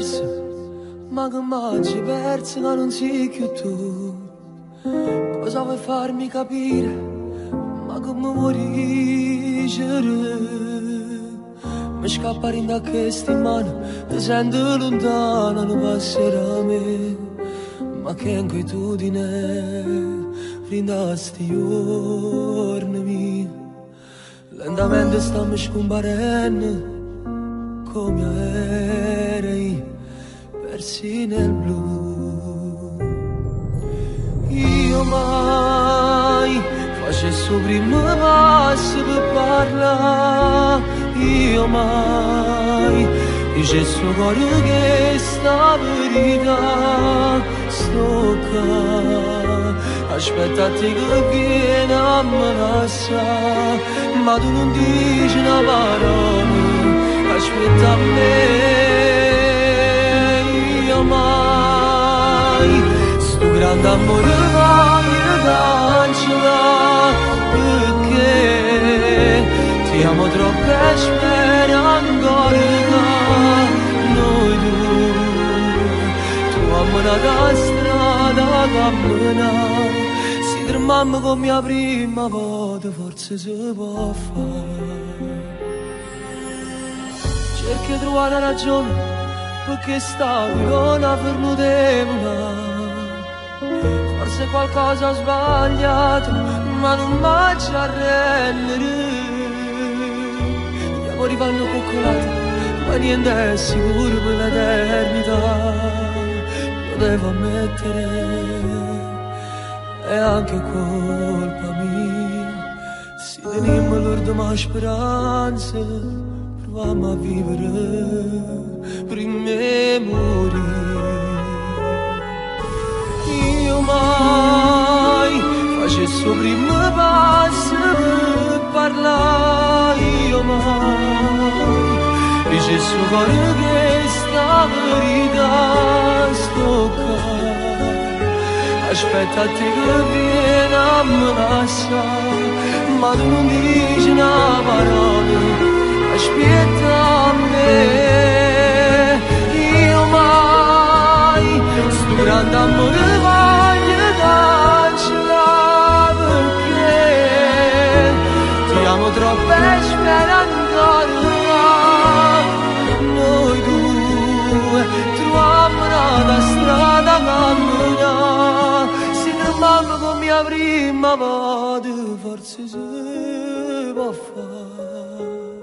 diverso, ma che mangi perso che non sei più tu. Cosa vuoi farmi capire, ma che mi vuoi dicere? Mi scappa da queste mani, ti sento lontana, non passerà a me. Ma che inquietudine, rinda sti giorni miei. Lentamente stiamo scomparendo come aerei persi nel blu. Io mai facessi il primo passo per parlare, io mai dicessi al cuore che sta verità sto qua. Aspettati che viene a me lasciare, ma tu non dici una parola, aspetta a me. Io mai sto grande amore voglio cancellare, perché ti amo troppo e spero ancora che noi due troviamo una strada camminare. Mamma con mia prima volta forse si può fare. Cerchi di trovare una ragione perché sta corona per notevole. Forse qualcosa ho sbagliato, ma non mi ci arrendere. Gli amori vanno coccolati, ma niente è sicuro per l'eternità. Lo devo ammettere. È anche colpa mia, se teniamo l'ultima speranza, proviamo a vivere prima di morire. Io mai facessi il primo passo per parlare, io mai dicessi al cuore che sta verità sto qua. Aspettati che viene a me lasciare, ma tu non dici una parola, aspetta a me. Io mai sto grande amore voglio cancellare, perché ti amo troppo e spero ancora. Noi due troviamo una strada camminare. Mamma con mia prima volta forse si può fare.